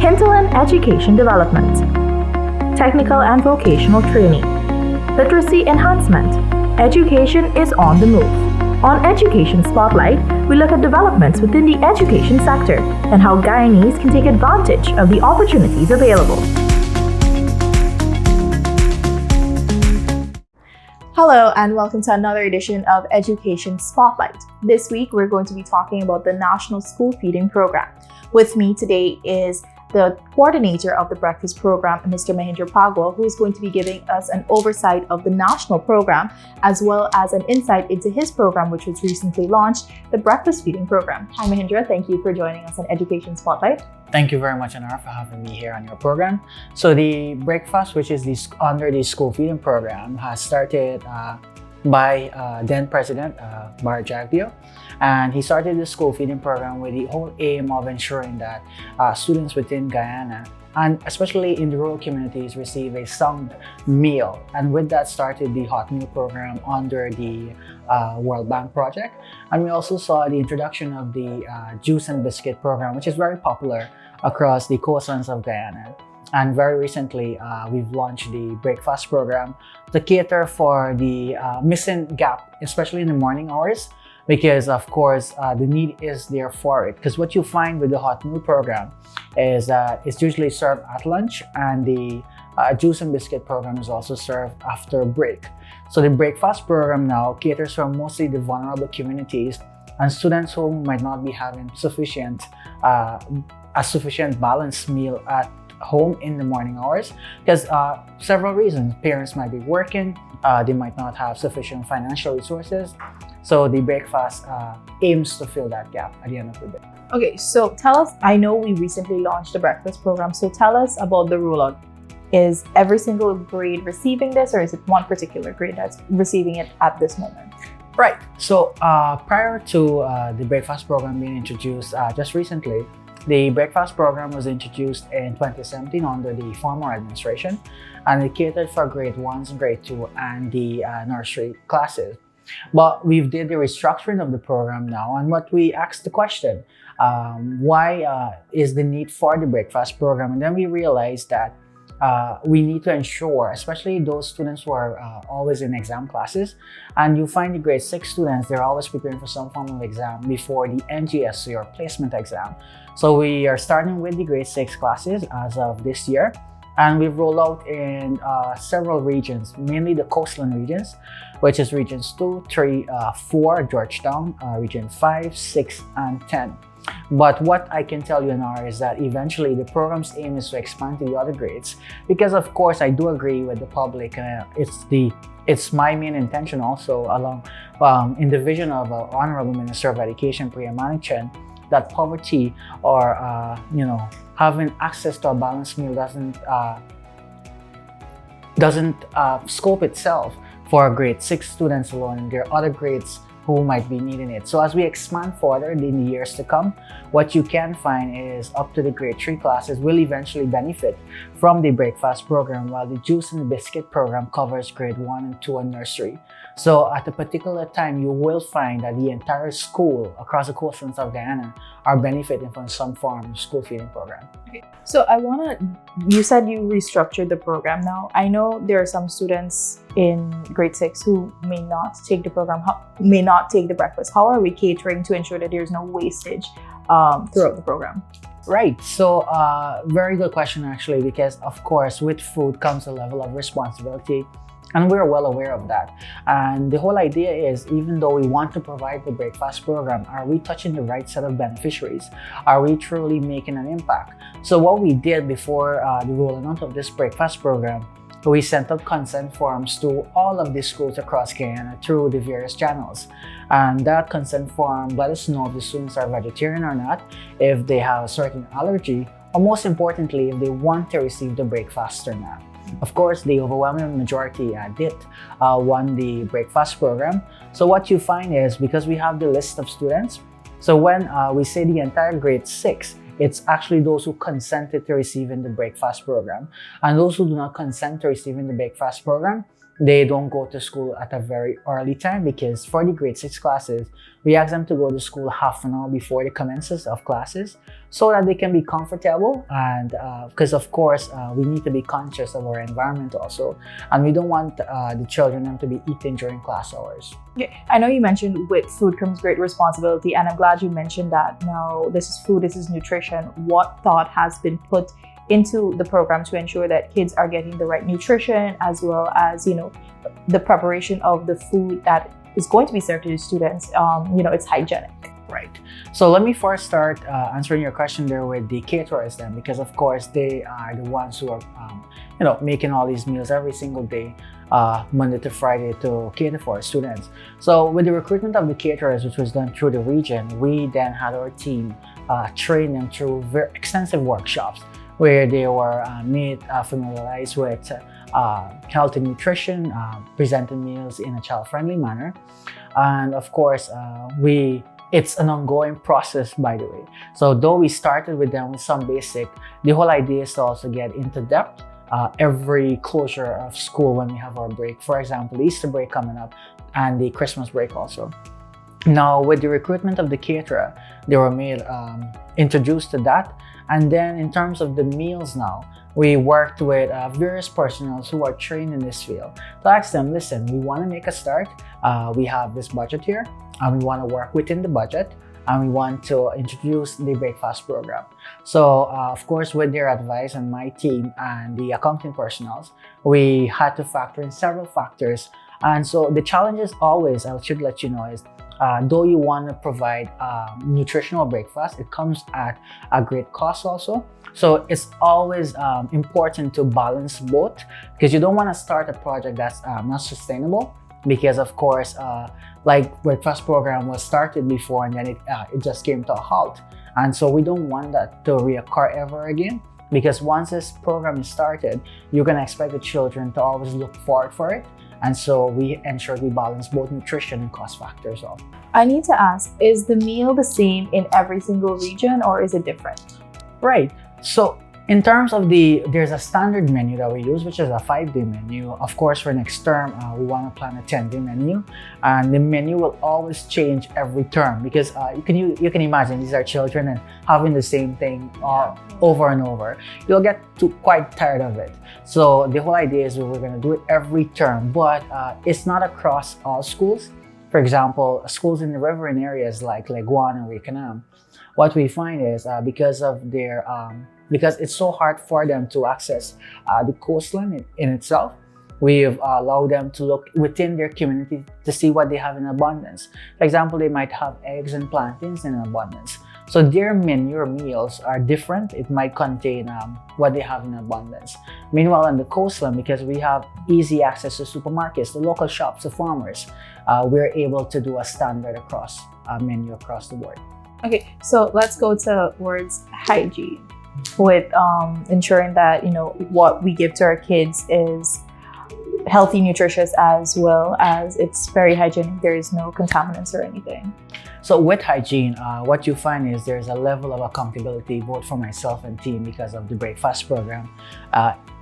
Hinterland Education Development, Technical and Vocational Training, Literacy Enhancement. Education is on the move. On Education Spotlight, we look at developments within the education sector and how Guyanese can take advantage of the opportunities available. Hello and welcome to another edition of Education Spotlight. This week we're going to be talking about the National School Feeding Program. With me today is the coordinator of the breakfast program, Mr. Mahindra Pagwal, who is going to be giving us an oversight of the national program as well as an insight into his program, which was recently launched, the breakfast feeding program. Hi Mahindra, thank you for joining us on Education Spotlight. Thank you very much, Anar, for having me here on your program. So the breakfast, which is under the school feeding program, has started by then President Bar Jagdeo. And he started the school feeding program with the whole aim of ensuring that students within Guyana, and especially in the rural communities, receive a sound meal. And with that started the hot meal program under the World Bank project. And we also saw the introduction of the juice and biscuit program, which is very popular across the coastlands of Guyana. And very recently, we've launched the breakfast program to cater for the missing gap, especially in the morning hours, because of course, the need is there for it. Because what you find with the hot meal program is that it's usually served at lunch, and the juice and biscuit program is also served after break. So the breakfast program now caters for mostly the vulnerable communities and students who might not be having a sufficient balanced meal at home in the morning hours, because several reasons. Parents might be working, they might not have sufficient financial resources. So the breakfast aims to fill that gap at the end of the day. Okay, so tell us, I know we recently launched the breakfast program, so tell us about the rollout. Is every single grade receiving this, or is it one particular grade that's receiving it at this moment? Right, so prior to the breakfast program being introduced just recently, the breakfast program was introduced in 2017 under the former administration, and it catered for grade 1s and grade 2 and the nursery classes. But we've did the restructuring of the program now, and what we asked the question, why is the need for the breakfast program? And then we realized that we need to ensure, especially those students who are always in exam classes, and you find the grade 6 students, they're always preparing for some form of exam before the NGSE or placement exam. So we are starting with the grade 6 classes as of this year, and we've rolled out in several regions, mainly the coastland regions, which is regions 2, 3, 4, Georgetown, region 5, 6, and 10. But what I can tell you now is that eventually the program's aim is to expand to the other grades, because of course I do agree with the public. It's my main intention also along in the vision of Honorable Minister of Education Priya Manichan, that poverty or having access to a balanced meal doesn't scope itself for grade 6 students alone. There are other grades who might be needing it. So as we expand further in the years to come, what you can find is up to the grade 3 classes will eventually benefit from the breakfast program, while the juice and biscuit program covers grade 1 and 2 and nursery. So at a particular time, you will find that the entire school across the coastlands of Guyana are benefiting from some form of school feeding program. Okay. So you said you restructured the program now. I know there are some students in grade 6 who may not take the program, may not take the breakfast. How are we catering to ensure that there's no wastage throughout the program? Right, so very good question actually, because of course with food comes a level of responsibility, and we're well aware of that. And the whole idea is, even though we want to provide the breakfast program, are we touching the right set of beneficiaries? Are we truly making an impact? So what we did before the rolling out of this breakfast program, we sent out consent forms to all of the schools across Guyana through the various channels. And that consent form let us know if the students are vegetarian or not, if they have a certain allergy, or most importantly, if they want to receive the breakfast or not. Of course, the overwhelming majority did want the breakfast program. So what you find is, because we have the list of students, so when we say the entire grade 6, it's actually those who consented to receiving the breakfast program. And those who do not consent to receiving the breakfast program, they don't go to school at a very early time, because for the grade 6 classes, we ask them to go to school half an hour before the commences of classes so that they can be comfortable. And because of course, we need to be conscious of our environment also. And we don't want the children to be eating during class hours. Okay. I know you mentioned with food comes great responsibility, and I'm glad you mentioned that. Now, this is food, this is nutrition. What thought has been put into the program to ensure that kids are getting the right nutrition, as well as, you know, the preparation of the food that is going to be served to the students, it's hygienic? Right. So let me first start answering your question there with the caterers then, because of course they are the ones who are, making all these meals every single day, Monday to Friday, to cater for our students. So with the recruitment of the caterers, which was done through the region, we then had our team train them through very extensive workshops where they were made familiarized with health and nutrition, presenting meals in a child-friendly manner. And of course, it's an ongoing process, by the way. So though we started with them with some basic, the whole idea is to also get into depth every closure of school when we have our break. For example, the Easter break coming up and the Christmas break also. Now, with the recruitment of the caterer, they were made introduced to that. And then in terms of the meals now, we worked with various personnel who are trained in this field to ask them, listen, we want to make a start. We have this budget here, and we want to work within the budget, and we want to introduce the breakfast program. So of course, with their advice and my team and the accounting personnel, we had to factor in several factors. And so the challenge is always, I should let you know, is though you want to provide nutritional breakfast, it comes at a great cost also. So it's always important to balance both, because you don't want to start a project that's not sustainable, because of course, like breakfast program was started before and then it just came to a halt. And so we don't want that to reoccur ever again, because once this program is started, you're going to expect the children to always look forward for it. And so we ensure we balance both nutrition and cost factors off. I need to ask, is the meal the same in every single region, or is it different? Right. So in terms of there's a standard menu that we use, which is a 5-day menu. Of course, for next term, we want to plan a 10-day menu, and the menu will always change every term, because you can imagine these are children and having the same thing over and over. You'll get quite tired of it. So the whole idea is we're going to do it every term, but it's not across all schools. For example, schools in the riverine areas like Leguan and Wakenham, what we find is because it's so hard for them to access the coastline in itself, we've allowed them to look within their community to see what they have in abundance. For example, they might have eggs and plantains in abundance. So their menu or meals are different. It might contain what they have in abundance. Meanwhile, on the coastline, because we have easy access to supermarkets, the local shops, the farmers, we're able to do a standard menu across the board. Okay, so let's go towards hygiene, with ensuring that what we give to our kids is healthy, nutritious, as well as it's very hygienic. There is no contaminants or anything. So with hygiene, what you find is there's a level of accountability both for myself and team because of the breakfast program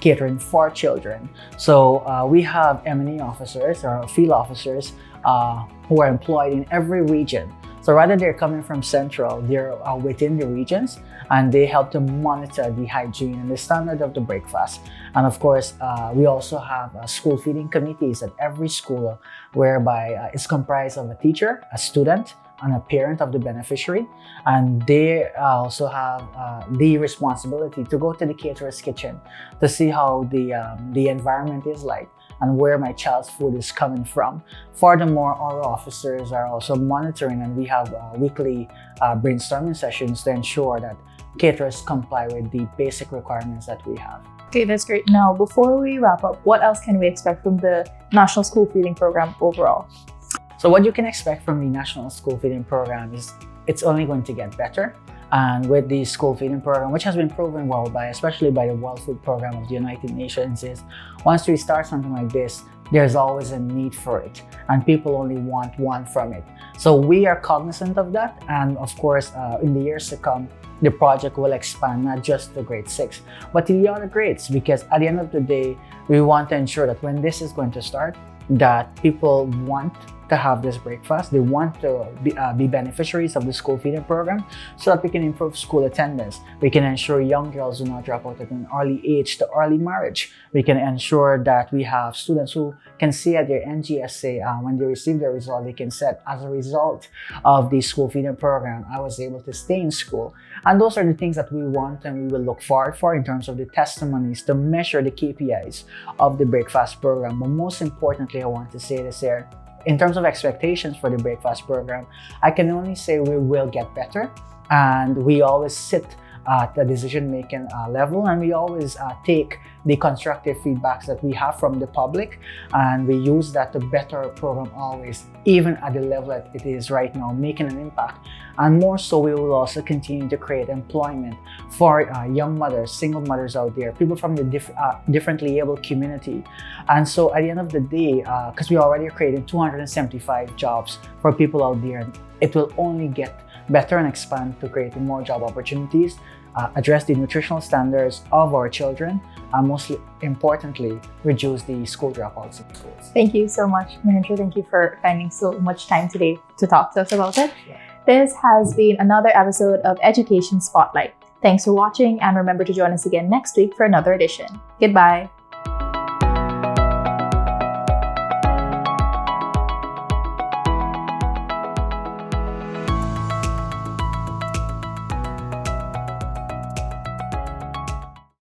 catering for children. So we have M&E officers or field officers who are employed in every region. So rather they're coming from central, they're within the regions, and they help to monitor the hygiene and the standard of the breakfast. And of course, we also have school feeding committees at every school, whereby it's comprised of a teacher, a student, and a parent of the beneficiary. And they also have the responsibility to go to the caterer's kitchen to see how the environment is like and where my child's food is coming from. Furthermore, our officers are also monitoring, and we have weekly brainstorming sessions to ensure that caterers comply with the basic requirements that we have. Okay, that's great. Now, before we wrap up, what else can we expect from the National School Feeding Program overall? So what you can expect from the National School Feeding Program is it's only going to get better. And with the school feeding program, which has been proven well especially by the World Food Program of the United Nations, is once we start something like this, there's always a need for it, and people only want one from it. So we are cognizant of that, and of course, in the years to come, the project will expand not just to grade 6, but to the other grades, because at the end of the day, we want to ensure that when this is going to start, that people want to have this breakfast. They want to be beneficiaries of the school feeding program so that we can improve school attendance. We can ensure young girls do not drop out at an early age to early marriage. We can ensure that we have students who can see at their NGSA when they receive their result, they can set, as a result of the school feeding program, I was able to stay in school. And those are the things that we want and we will look forward for in terms of the testimonies to measure the KPIs of the breakfast program. But most importantly, I want to say this here, in terms of expectations for the breakfast program, I can only say we will get better, and we always sit at the decision-making level, and we always take the constructive feedbacks that we have from the public, and we use that to better our program always, even at the level that it is right now, making an impact. And more so, we will also continue to create employment for young mothers, single mothers out there, people from the differently able community. And so at the end of the day, because we already are creating 275 jobs for people out there, it will only get better and expand to create more job opportunities, address the nutritional standards of our children, and most importantly, reduce the school dropouts in schools. Thank you so much, Mahindra. Thank you for finding so much time today to talk to us about it. This has been another episode of Education Spotlight. Thanks for watching, and remember to join us again next week for another edition. Goodbye.